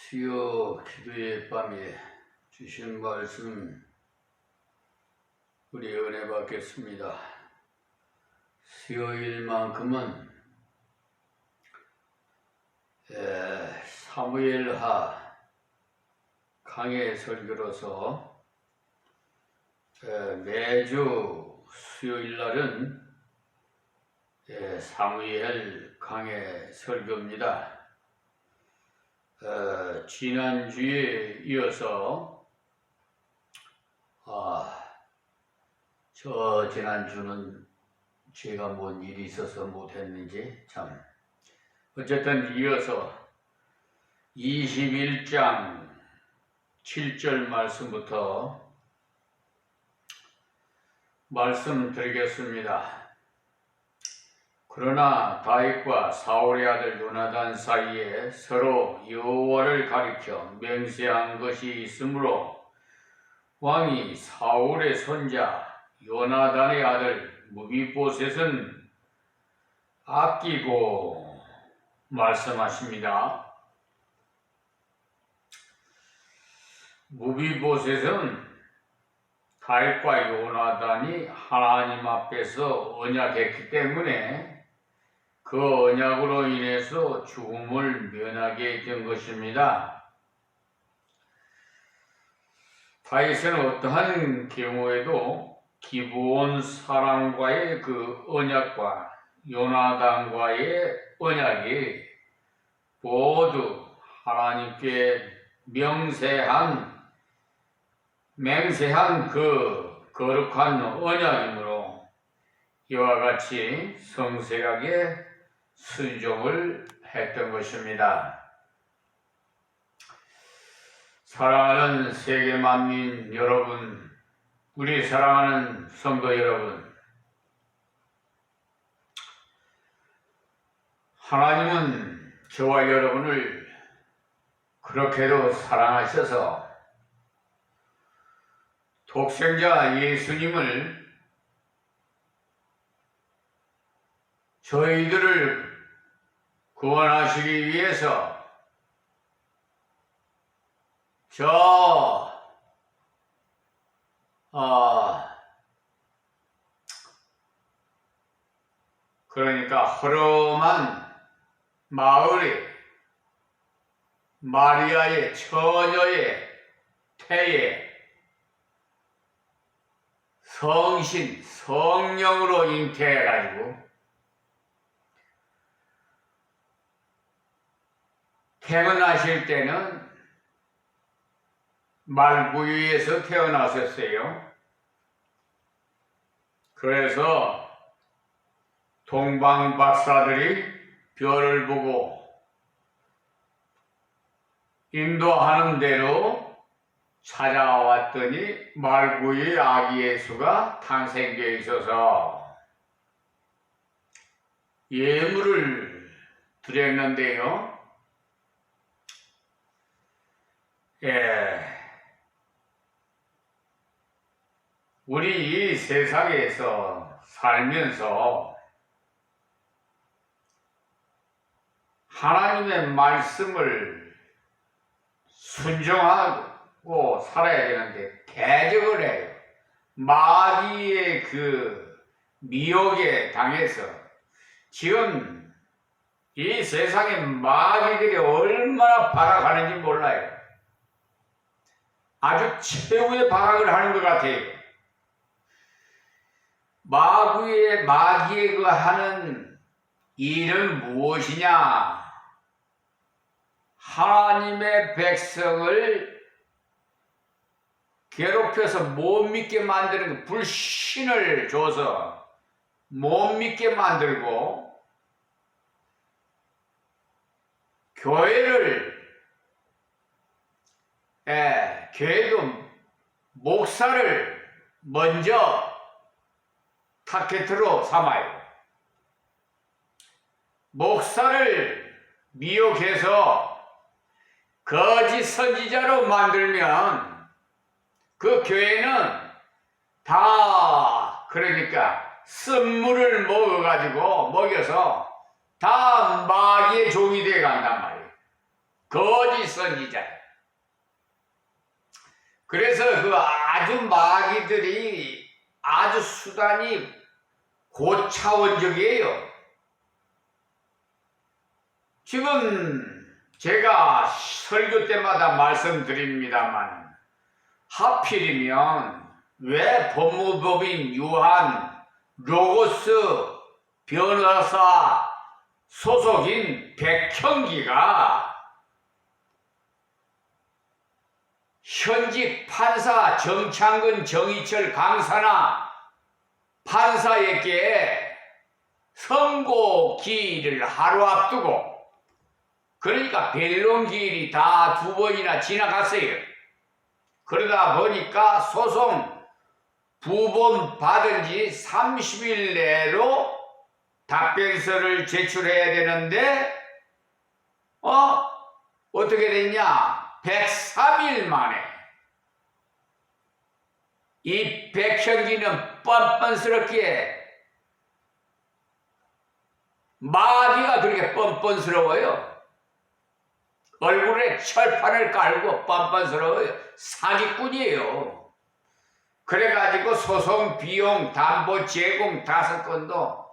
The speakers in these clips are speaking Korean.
수요 기도의 밤에 주신 말씀 우리 은혜 받겠습니다. 수요일만큼은 사무엘하 강해 설교로서 매주 수요일날은 사무엘 강해 설교입니다. 지난주에 이어서 지난주는 제가 뭔 일이 있어서 못했는지 어쨌든 이어서 21장 7절 말씀부터 말씀드리겠습니다. 그러나 다윗과 사울의 아들 요나단 사이에 서로 여호와를 가리켜 맹세한 것이 있으므로 왕이 사울의 손자 요나단의 아들 무비보셋은 아끼고 말씀하십니다. 무비보셋은 다윗과 요나단이 하나님 앞에서 언약했기 때문에 그 언약으로 인해서 죽음을 면하게 된 것입니다. 다윗은 어떠한 경우에도 기브온 사람과의 그 언약과 요나단과의 언약이 모두 하나님께 맹세한 그 거룩한 언약이므로 이와 같이 성실하게 순종을 했던 것입니다. 사랑하는 세계 만민 여러분, 우리 사랑하는 성도 여러분, 하나님은 저와 여러분을 그렇게도 사랑하셔서 독생자 예수님을 저희들을 구원하시기 위해서 그러니까 허름한 마을에 마리아의 처녀의 태에 성신, 성령으로 잉태해가지고 태어나실 때는 말구유에서 태어나셨어요. 그래서 동방 박사들이 별을 보고 인도하는 대로 찾아왔더니 말구유의 아기 예수가 탄생되어 있어서 예물을 드렸는데요. 우리 이 세상에서 살면서 하나님의 말씀을 순종하고 살아야 되는데 대적을 해요. 마귀의 그 미혹에 당해서 지금 이 세상에 마귀들이 얼마나 발악하는지 몰라요. 아주 최후의 발악을 하는 것 같아요. 마귀의 그 하는 일은 무엇이냐? 하나님의 백성을 괴롭혀서 못 믿게 만드는 불신을 줘서 못 믿게 만들고 교회도 목사를 먼저 타겟으로 삼아요. 목사를 미혹해서 거짓 선지자로 만들면 그 교회는 다 그러니까 쓴물을 먹여서 다 마귀의 종이 되어 간단 말이에요. 거짓 선지자예요. 그래서 그 아주 마귀들이 아주 수단이 고차원적이에요. 지금 제가 설교 때마다 말씀드립니다만 하필이면 왜 법무법인 유한 로고스 변호사 소속인 백형기가 현직 판사 정창근, 정의철, 강사나 판사에게 선고 기일을 하루 앞두고, 그러니까 변론 기일이 다 2번이나 지나갔어요. 그러다 보니까 소송 부본 받은 지 30일 내로 답변서를 제출해야 되는데 어떻게 됐냐? 103일 만에 이 백형기는 뻔뻔스럽게, 마귀가 그렇게 뻔뻔스러워요. 얼굴에 철판을 깔고 뻔뻔스러워요. 사기꾼이에요. 그래가지고 소송 비용, 담보 제공 5건도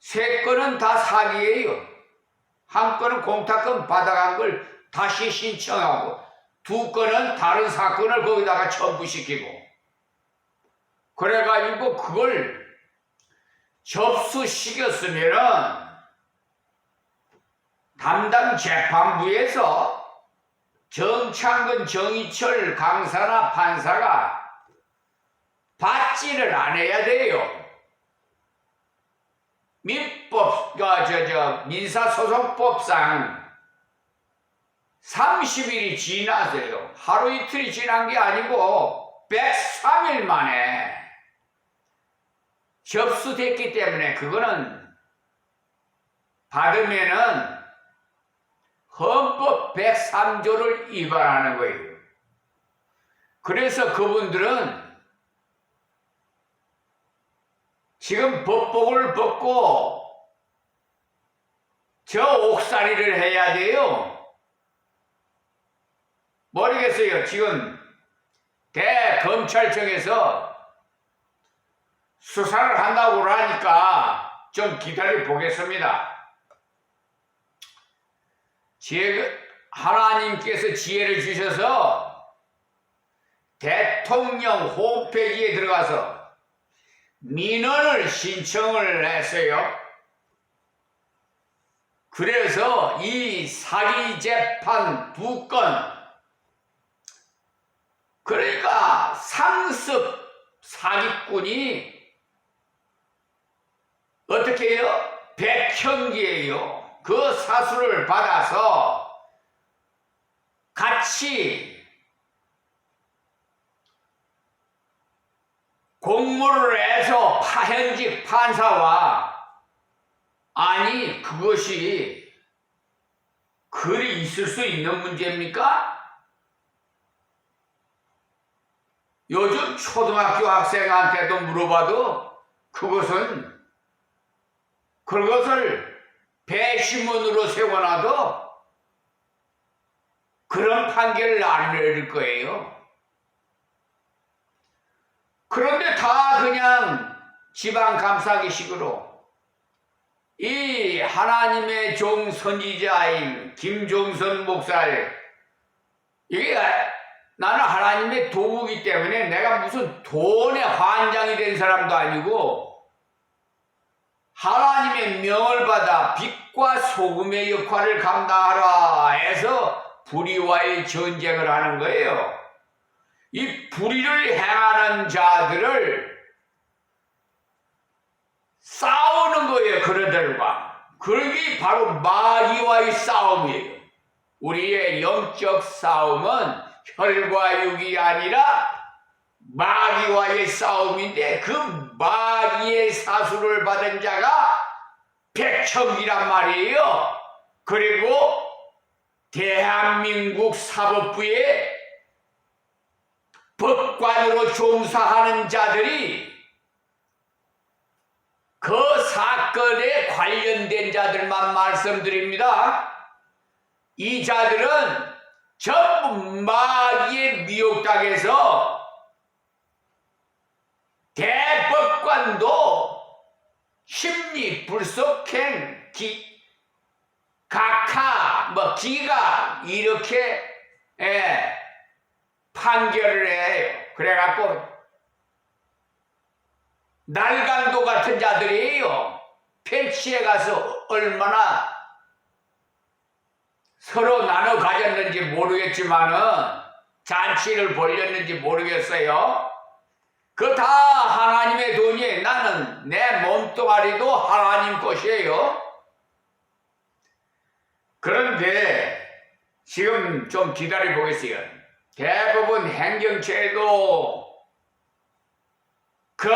3건은 다 사기예요. 1건은 공탁금 받아간 걸 다시 신청하고 2건은 다른 사건을 거기다가 첨부시키고, 그래가지고 그걸 접수시켰으면은 담당 재판부에서 정창근, 정의철 강사나 판사가 받지를 않아야 돼요. 민사소송법상 30일이 지나서요. 하루 이틀이 지난 게 아니고 103일 만에 접수됐기 때문에 그거는 받으면은 헌법 103조를 위반하는 거예요. 그래서 그분들은 지금 법복을 벗고 저 옥살이를 해야 돼요. 모르겠어요. 지금 대검찰청에서 수사를 한다고 하니까 좀 기다려 보겠습니다. 하나님께서 지혜를 주셔서 대통령 홈페이지에 들어가서 민원을 신청을 했어요. 그래서 이 사기 재판 2건, 그러니까 상습 사기꾼이 어떻게 해요? 백형기예요. 그 사수를 받아서 같이 공모를 해서 현직 판사와, 아니 그것이 그리 있을 수 있는 문제입니까? 요즘 초등학교 학생한테도 물어봐도 그것을 배심원으로 세워놔도 그런 판결을 안 내릴 거예요. 그런데 다 그냥 지방감사기식으로 이 하나님의 종 선지자인 김종선 목사를, 이게 나는 하나님의 도구이기 때문에 내가 무슨 돈의 환장이 된 사람도 아니고 하나님의 명을 받아 빛과 소금의 역할을 감당하라 해서 불의와의 전쟁을 하는 거예요. 이 불의를 행하는 자들을 싸우는 거예요. 그들과. 그게 바로 마귀와의 싸움이에요. 우리의 영적 싸움은 혈과 육이 아니라 마귀와의 싸움인데, 그 마귀의 사수를 받은 자가 백척이란 말이에요. 그리고 대한민국 사법부의 법관으로 종사하는 자들이 그 사건에 관련된 자들만 말씀드립니다. 이 자들은 전부 마귀의 미혹당해서 대법관도 심리 불속행 각하 기각 이렇게 판결을 해요. 그래갖고 날강도 같은 자들이에요. 펜치에 가서 얼마나 서로 나눠 가졌는지 모르겠지만은 잔치를 벌였는지 모르겠어요. 그 다 하나님의 돈이 나는 내 몸뚱아리도 하나님 것이에요. 그런데 지금 좀 기다려 보겠어요. 대부분 행정처에도 그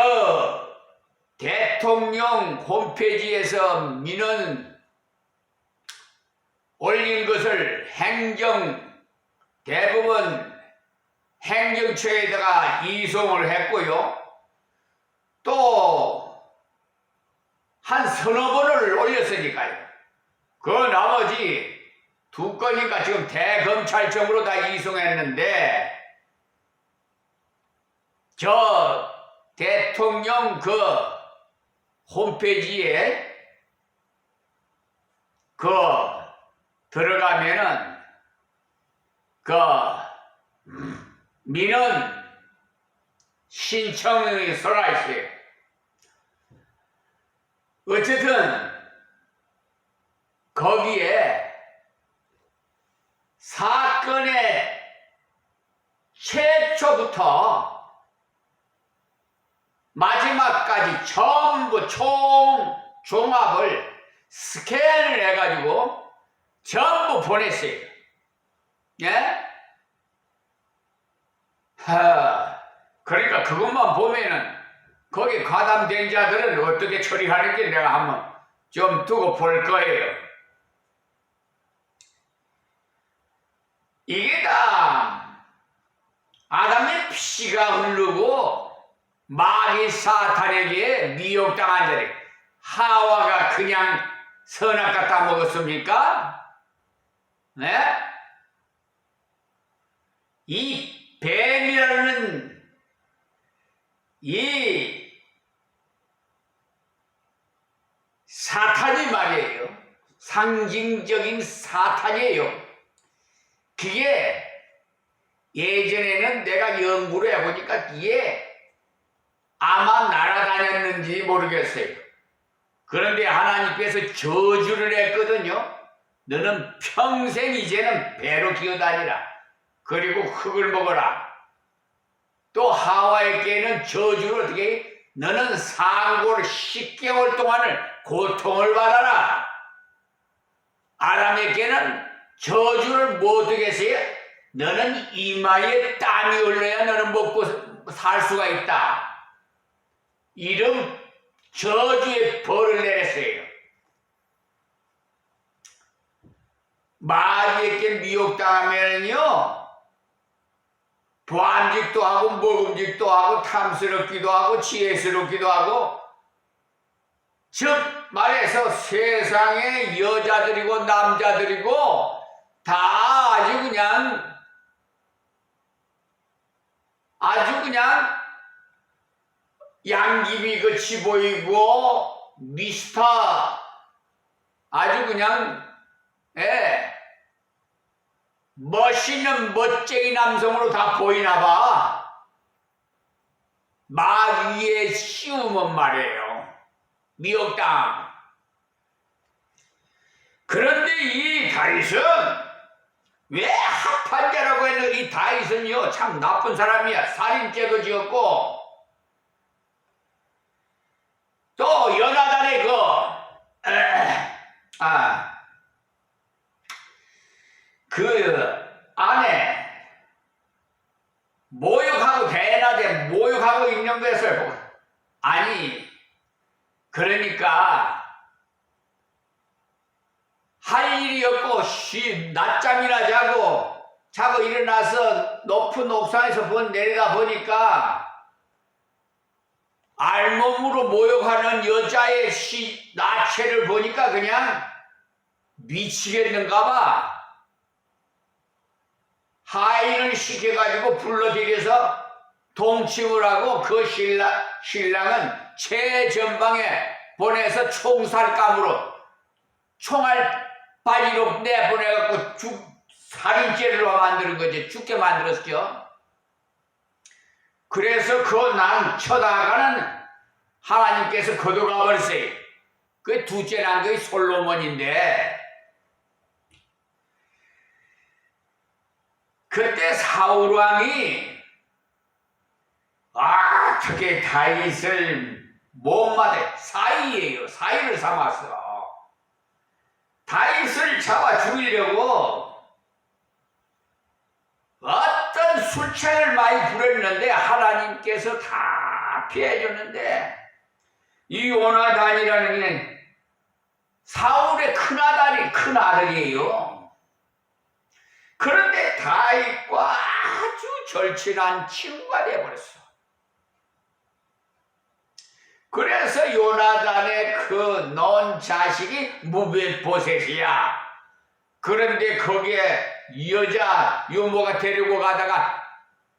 대통령 홈페이지에서 민원 올린 것을 대부분 행정처에다가 이송을 했고요. 또 한 서너 번을 올렸으니까요. 그 나머지 2건인가 지금 대검찰청으로 다 이송했는데 저 대통령 그 홈페이지에 들어가면은 민원 신청이 쏘라 있어요. 어쨌든 거기에 사건의 최초부터 마지막까지 전부 종합을 스캔을 해가지고 전부 보냈어요. 예? 그러니까 그것만 보면은 거기 가담된 자들은 어떻게 처리하는지 내가 한번 좀 두고 볼 거예요. 이게 다 아담의 피가 흐르고 마귀 사탄에게 미혹당한 자리. 하와가 그냥 선악 갖다 먹었습니까? 네? 이 뱀이라는 이 사탄이 말이에요. 상징적인 사탄이에요. 그게 예전에는 내가 연구를 해보니까 이게 아마 날아다녔는지 모르겠어요. 그런데 하나님께서 저주를 했거든요. 너는 평생 이제는 배로 기어다니라. 그리고 흙을 먹어라. 또 하와에게는 저주를 어떻게 해? 너는 상고를 10개월 동안을 고통을 받아라. 아람에게는 저주를 못 하겠어요? 너는 이마에 땀이 흘러야 너는 먹고 살 수가 있다. 이런 저주의 벌을 내렸어요. 마귀에게 미혹당하면요 보암직도 하고 먹음직도 하고 탐스럽기도 하고 지혜스럽기도 하고 즉 말해서 세상의 여자들이고 남자들이고 다 아주 그냥 양귀비 같이 보이고 미스터 아주 그냥 멋있는 멋쟁이 남성으로 다 보이나봐. 마귀의 씌움은 말이에요. 미혹당. 그런데 이 다윗은 왜 합판자라고 했는데 이 다윗은요 참 나쁜 사람이야. 살인죄도 지었고 또 요나단의 그 안에 모욕하고 대낮에 모욕하고 있는 것을 보고 아니 그러니까 할 일이 없고 낮잠이나 자고 일어나서 높은 옥상에서 내려다 보니까 알몸으로 모욕하는 여자의 나체를 보니까 그냥 미치겠는가 봐. 하인을 시켜가지고 불러들여서 동침을 하고 그 신랑은 최전방에 보내서 총살감으로 총알 바지로 내보내갖고 살인죄를 만드는 거지. 죽게 만들었죠. 그래서 그 난 쳐다가는 하나님께서 거둬가 버렸어요. 그 둘째 난 거이 솔로몬인데, 그때 사울왕이 어떻게 다윗을 못마대 사이예요. 사이를 삼았어. 다윗을 잡아 죽이려고 어떤 술책을 많이 부렸는데 하나님께서 다 피해줬는데, 이 요나단이라는 게 사울의 큰 아들이에요. 그런데 다윗과 아주 절친한 친구가 되어버렸어. 그래서 요나단의 그 넌 자식이 무벳보셋이야. 그런데 거기에 여자 유모가 데리고 가다가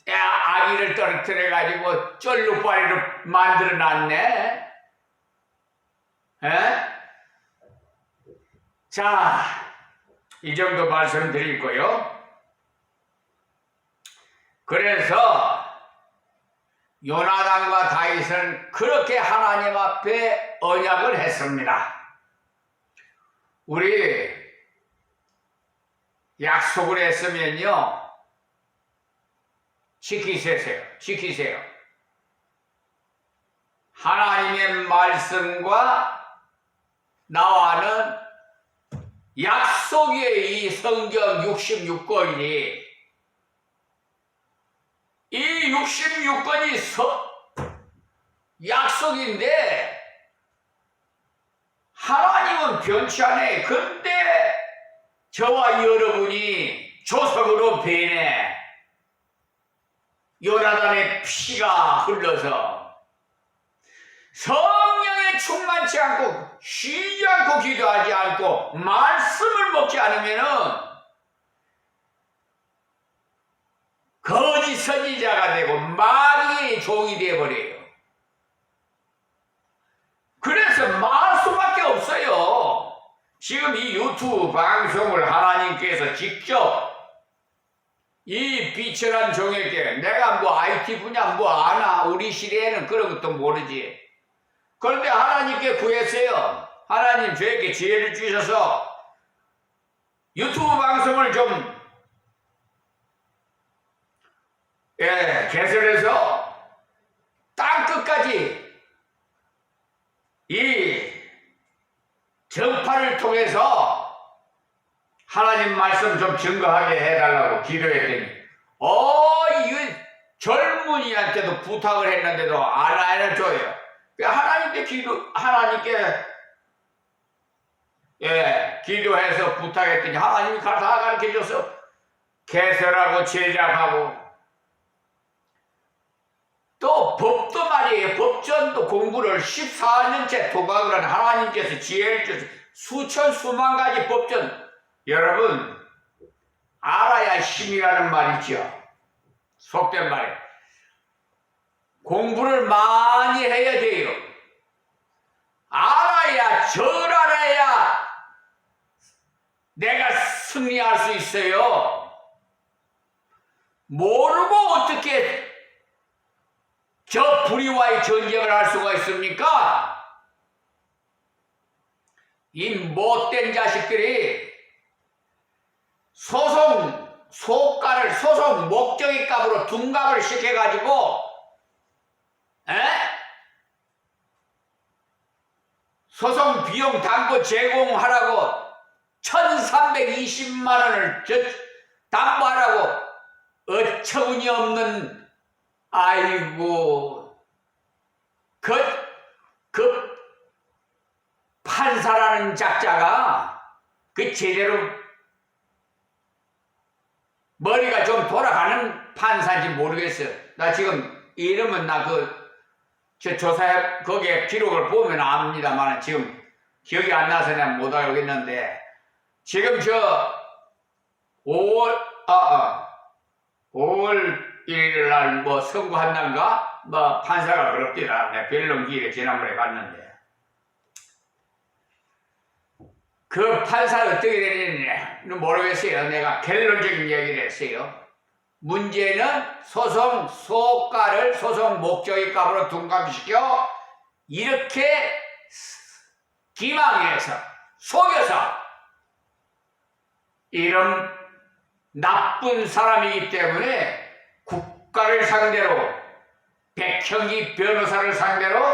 아기를 떨어뜨려가지고 쩔룩바리로 만들어놨네. 자, 이 정도 말씀드리고요. 그래서 요나단과 다윗은 그렇게 하나님 앞에 언약을 했습니다. 우리 약속을 했으면요, 지키세요. 하나님의 말씀과 나와는 약속의 이 성경 66권이, 이 66권이 약속인데 하나님은 변치 않아요. 근데 저와 여러분이 조석으로 배네. 요나단의 피가 흘러서 성령에 충만치 않고 쉬지 않고 기도하지 않고 말씀을 먹지 않으면은 거짓 선지자가 되고 마귀의 종이 되어버려요. 그래서 말할 수밖에 없어요. 지금 이 유튜브 방송을 하나님께서 직접 이 비천한 종에게, 내가 뭐 IT 분야 뭐 아나, 우리 시대에는 그런 것도 모르지. 그런데 하나님께 구했어요. 하나님 저에게 지혜를 주셔서 유튜브 방송을 좀 개설해서 땅끝까지 이 전파를 통해서 하나님 말씀 좀 증거하게 해달라고 기도했더니, 이 젊은이한테도 부탁을 했는데도 안 해줘요. 하나님께 기도해서 부탁했더니 하나님이 다 가르쳐줘서 개설하고 제작하고, 또 법도 말이에요. 법전도 공부를 14년째 도각을 한 하나님께서 지혜를 주셔서 수천 수만 가지 법전, 여러분 알아야 힘이라는 말이죠. 속된 말에 공부를 많이 해야 돼요. 알아야, 절 알아야 내가 승리할 수 있어요. 모르고 어떻게 저 불의와의 전쟁을 할 수가 있습니까? 이 못된 자식들이 소송 목적의 값으로 둔갑을 시켜가지고 소송 비용 담보 제공하라고 1320만 원을 담보하라고 어처구니 없는, 아이고, 그 판사라는 작자가 제대로 머리가 좀 돌아가는 판사인지 모르겠어요. 나 지금 이름은 저 조사해, 거기에 기록을 보면 압니다만 지금 기억이 안 나서 내가 못 알겠는데, 지금 저 5월 1일 날 뭐 선고한단가? 뭐 판사가 그럽디라. 내가 변론기일에 지난번에 갔는데. 그 판사가 어떻게 되느냐 모르겠어요. 내가 결론적인 얘기를 했어요. 문제는 소송 소가를 소송 목적의 값으로 둔갑시켜 이렇게 기망해서 속여서 이런 나쁜 사람이기 때문에 국가를 상대로 백형기 변호사를 상대로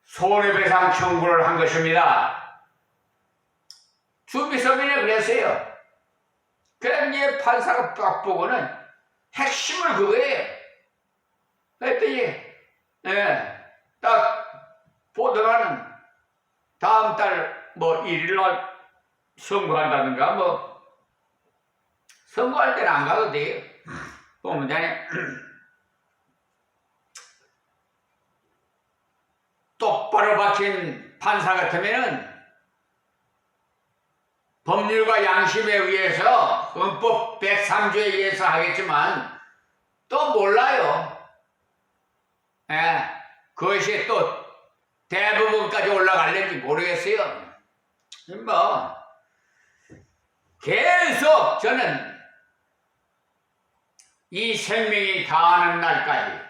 손해배상 청구를 한 것입니다. 준비서면에 그랬어요. 그럼 이제 판사가 딱 보고는 핵심을 그거예요. 그랬더니 딱 보더라는 다음 달 뭐 1일 날 선고한다든가 뭐 선고할 때는 안 가도 돼요. 보면 되네. 똑바로 박힌 판사 같으면은 법률과 양심에 의해서 헌법 103조에 의해서 하겠지만 또 몰라요. 그것이 또 대부분까지 올라갈는지 모르겠어요. 뭐 계속 저는 이 생명이 다하는 날까지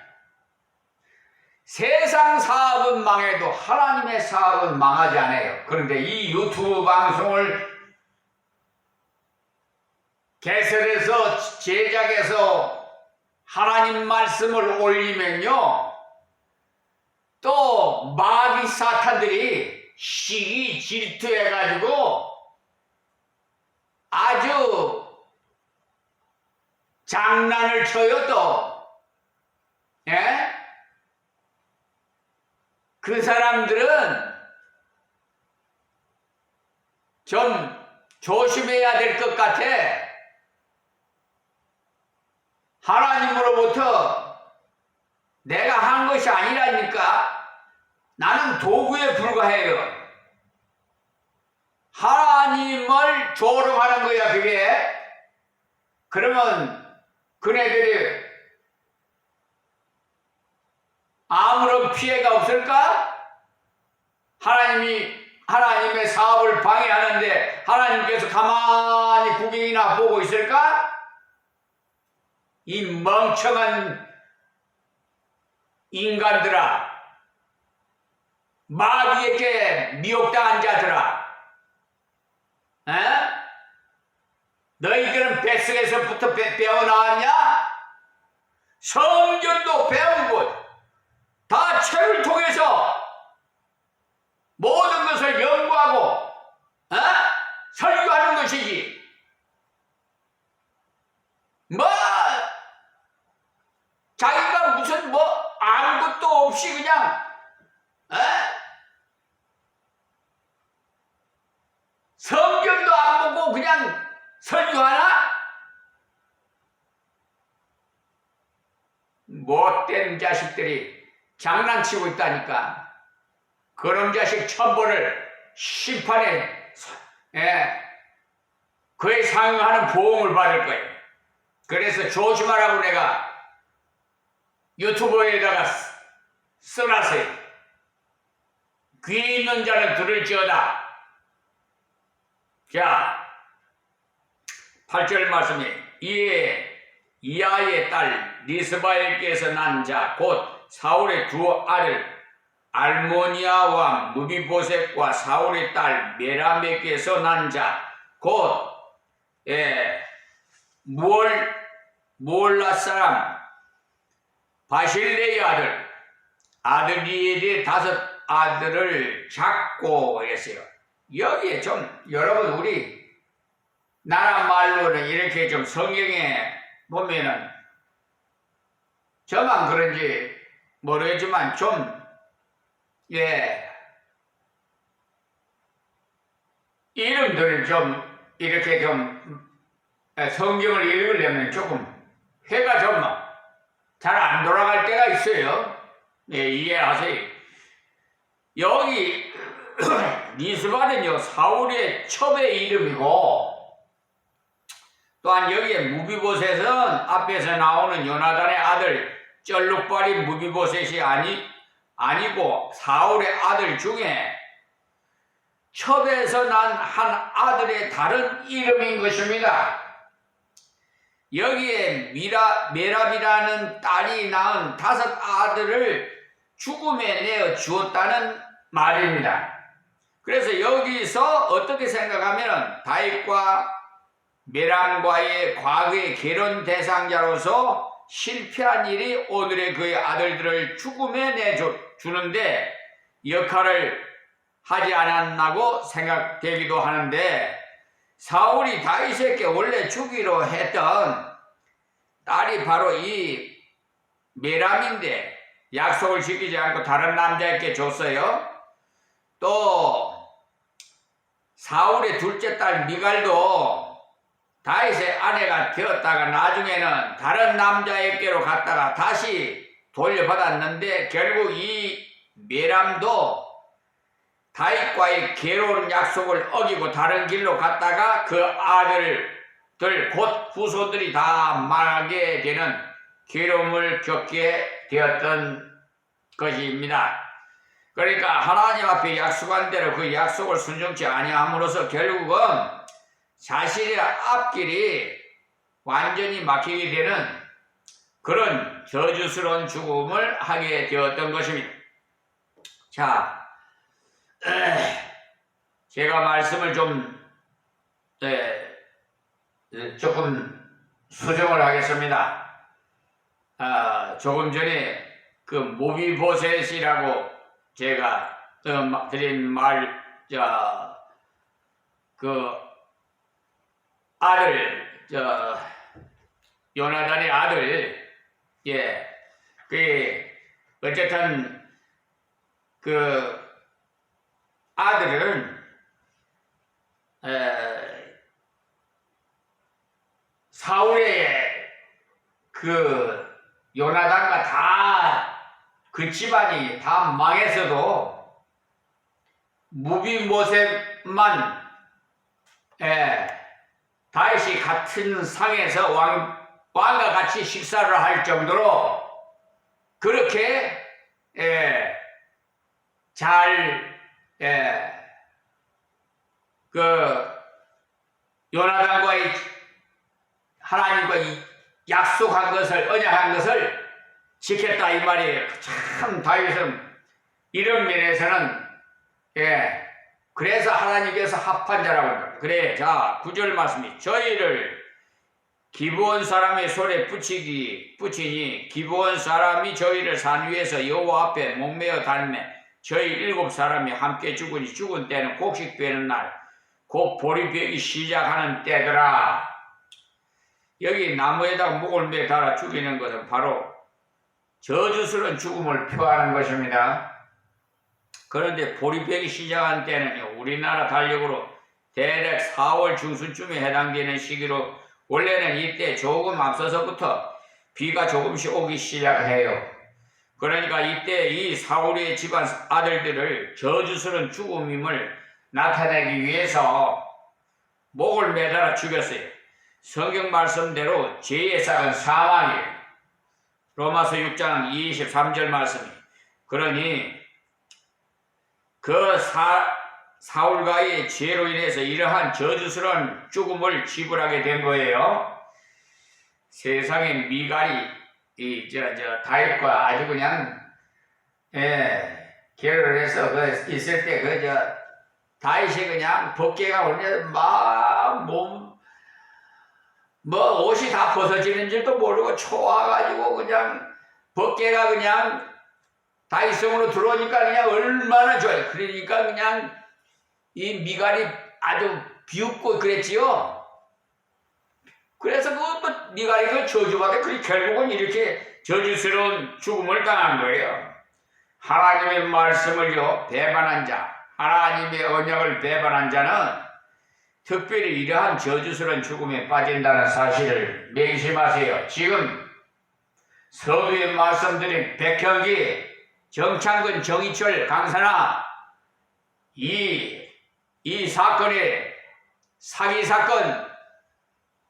세상 사업은 망해도 하나님의 사업은 망하지 않아요. 그런데 이 유튜브 방송을 개설해서 제작해서 하나님 말씀을 올리면요, 또 마귀 사탄들이 시기 질투해가지고 아주 장난을 쳐요. 또 그 사람들은 좀 조심해야 될 것 같아. 하나님으로부터 내가 한 것이 아니라니까. 나는 도구에 불과해요. 하나님을 조롱하는 거야, 그게. 그러면 그네들이 아무런 피해가 없을까? 하나님의 사업을 방해하는데 하나님께서 가만히 구경이나 보고 있을까? 이 멍청한 인간들아, 마귀에게 미혹당한 자들아, 너희들은 뱃속에서부터 배워나왔냐? 성경도 배우고 다 책을 통해서 모든 것을 연구하고 설교하는 것이지. 뭐 자기가 무슨 뭐 아무것도 없이 그냥 성경도 안 보고 그냥 설교하나? 못된 자식들이 장난치고 있다니까. 그런 자식 천벌을 심판에 그에 상응하는 보응을 받을 거예요. 그래서 조심하라고 내가 유튜브에다가 써놨어요. 귀 있는 자는 들을지어다. 자, 8절 말씀에 이에 이아의 딸 리스바엘께서 난 자 곧 사울의 두 아들 알모니아와 무비보셋과 사울의 딸 메라메께서 난 자 곧 무올라 사람 바실레의 아들이의 5 아들을 잡고 했어요. 여기에 좀 여러분 우리 나라 말로는 이렇게 좀 성경에 보면은 저만 그런지 모르겠지만 좀 이름들을 좀 이렇게 좀 성경을 읽으려면 조금 해가 좀 잘 안 돌아갈 때가 있어요. 네, 이해하세요. 여기 리스바는요 사울의 첩의 이름이고, 또한 여기에 무비보셋은 앞에서 나오는 요나단의 아들 쩔룩발이 무비보셋이 아니고 사울의 아들 중에 첩에서 난 한 아들의 다른 이름인 것입니다. 여기에 메랍이라는 딸이 낳은 5 아들을 죽음에 내어 주었다는 말입니다. 그래서 여기서 어떻게 생각하면 다윗과 메람과의 과거의 결혼 대상자로서 실패한 일이 오늘의 그의 아들들을 죽음에 내주는데 역할을 하지 않았나고 생각되기도 하는데, 사울이 다윗에게 원래 주기로 했던 딸이 바로 이 메람인데 약속을 지키지 않고 다른 남자에게 줬어요. 또 사울의 둘째 딸 미갈도 다윗의 아내가 되었다가 나중에는 다른 남자에게로 갔다가 다시 돌려받았는데, 결국 이 메람도 다윗과의 결혼 약속을 어기고 다른 길로 갔다가 그 아들들 곧 후손들이 다 망하게 되는 괴로움을 겪게 되었던 것입니다. 그러니까 하나님 앞에 약속한 대로 그 약속을 순종치 아니함으로써 결국은 자신의 앞길이 완전히 막히게 되는 그런 저주스러운 죽음을 하게 되었던 것입니다. 자, 제가 말씀을 조금 수정을 하겠습니다. 조금 전에 그 모비보셋이라고 제가 드린 그 아들, 요나단의 아들, 어쨌든 그 아들은 사울의 그 요나단과 다 그 집안이 다 망했어도 무비보셋만 다윗이 같은 상에서 왕과 같이 식사를 할 정도로 그렇게 그 요나단과의 하나님과 약속한 것을, 언약한 것을 지켰다 이 말이에요. 참 다윗은 이런 면에서는 그래서 하나님께서 합한 자라고 합니다. 그래, 자 9절 말씀이 저희를 기브온 사람의 손에 붙이니 기브온 사람이 저희를 산 위에서 여호와 앞에 목매어 다니매 저희 7사람이 함께 죽으니 죽은 때는 곡식되는 날 곧 보리 베기 시작하는 때더라. 여기 나무에다가 목을 매달아 죽이는 것은 바로 저주스러운 죽음을 표하는 것입니다. 그런데 보리 베기 시작한 때는 우리나라 달력으로 대략 4월 중순쯤에 해당되는 시기로 원래는 이때 조금 앞서서부터 비가 조금씩 오기 시작해요. 그러니까 이때 이 사울의 집안 아들들을 저주스러운 죽음임을 나타내기 위해서 목을 매달아 죽였어요. 성경 말씀대로 죄의 삭은 사망이에요. 로마서 6장 23절 말씀이. 그러니 그 사울과의 죄로 인해서 이러한 저주스러운 죽음을 지불하게 된 거예요. 세상에 미갈이 다윗과 아주 그냥 결혼을 해서 있을 때 다윗이 그냥 벗개가 오면 옷이 다 벗어지는 줄도 모르고 초와가지고 그냥 벗개가 그냥 다윗 성으로 들어오니까 그냥 얼마나 좋아요. 그러니까 그냥 이 미갈이 아주 비웃고 그랬지요. 그래서 미갈이 저주받아 결국은 이렇게 저주스러운 죽음을 당한 거예요. 하나님의 말씀을요 배반한 자, 하나님의 언약을 배반한 자는 특별히 이러한 저주스러운 죽음에 빠진다는 사실을 명심하세요. 지금 서두에 말씀드린 백형기 정창근, 정의철, 강산아, 이 사건의 사기 사건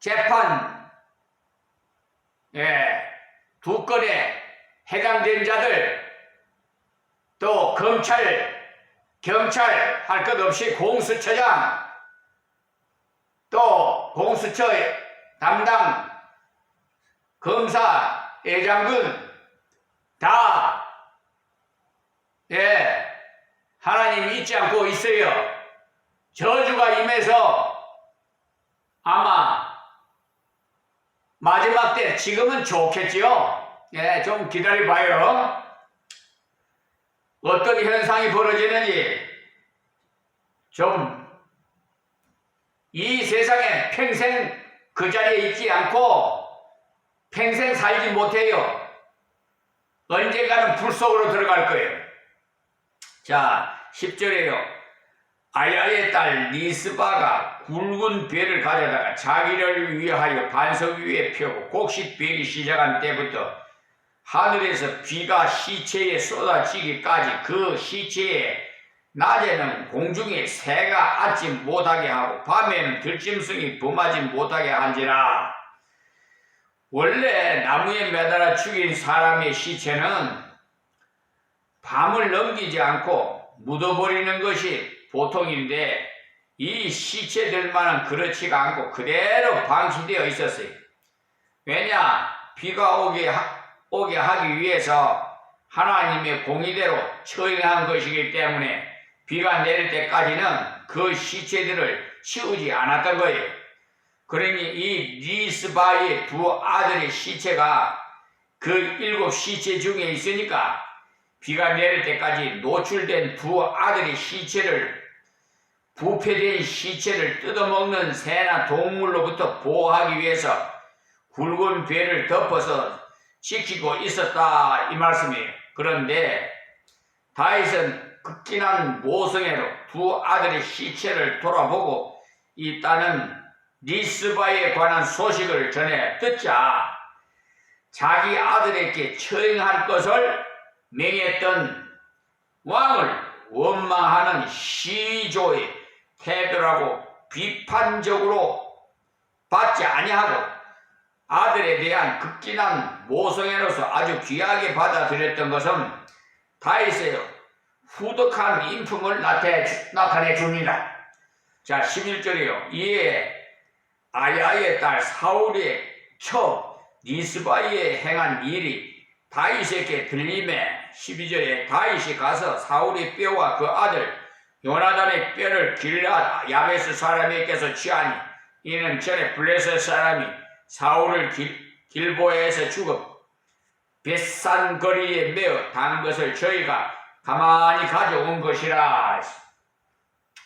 재판, 두 건에 해당된 자들, 또 검찰, 경찰 할 것 없이 공수처장, 또 공수처 담당 검사, 애장군 다 하나님이 잊지 않고 있어요. 저주가 임해서 아마 마지막 때, 지금은 좋겠지요. 좀 기다려봐요. 어떤 현상이 벌어지는지, 좀 이 세상에 평생 그 자리에 있지 않고 평생 살지 못해요. 언젠가는 불 속으로 들어갈 거예요. 자, 10절에요. 아야의 딸 리스바가 굵은 배를 가져다가 자기를 위하여 반석 위에 펴고 곡식배기 시작한 때부터 하늘에서 비가 시체에 쏟아지기까지 그 시체에 낮에는 공중에 새가 앉지 못하게 하고 밤에는 들짐승이 범하지 못하게 한지라. 원래 나무에 매달아 죽인 사람의 시체는 밤을 넘기지 않고 묻어버리는 것이 보통인데 이 시체들만은 그렇지가 않고 그대로 방치되어 있었어요. 왜냐? 비가 오게 하기 위해서 하나님의 공의대로 처형한 것이기 때문에 비가 내릴 때까지는 그 시체들을 치우지 않았던 거예요. 그러니 이 리스바의 두 아들의 시체가 그 7 시체 중에 있으니까 비가 내릴 때까지 노출된 두 아들의 시체를, 부패된 시체를 뜯어먹는 새나 동물로부터 보호하기 위해서 굵은 배를 덮어서 지키고 있었다, 이 말씀이에요. 그런데 다윗은 극진한 모성애로 두 아들의 시체를 돌아보고 있다는 리스바에 관한 소식을 전해 듣자 자기 아들에게 처형할 것을 명했던 왕을 원망하는 시조의 태도라고 비판적으로 받지 아니하고 아들에 대한 극진한 모성애로서 아주 귀하게 받아들였던 것은 다윗의 후덕한 인품을 나타내 줍니다. 자, 11절이요. 이에 아야의 딸 사울의 처 리스바에 행한 일이 다윗에게 들림에 12절에 다윗이 가서 사울의 뼈와 그 아들 요나단의 뼈를 길앗 야베스 사람에게서 취하니 이는 전에 블레셋 사람이 사울을 길보에서 죽어 벳산 거리에 메어 단 것을 저희가 가만히 가져온 것이라.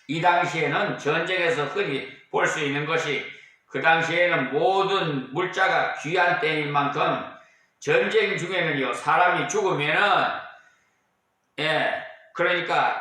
이 당시에는 전쟁에서 흔히 볼 수 있는 것이, 그 당시에는 모든 물자가 귀한 때인 만큼 전쟁 중에는요, 사람이 죽으면은 그러니까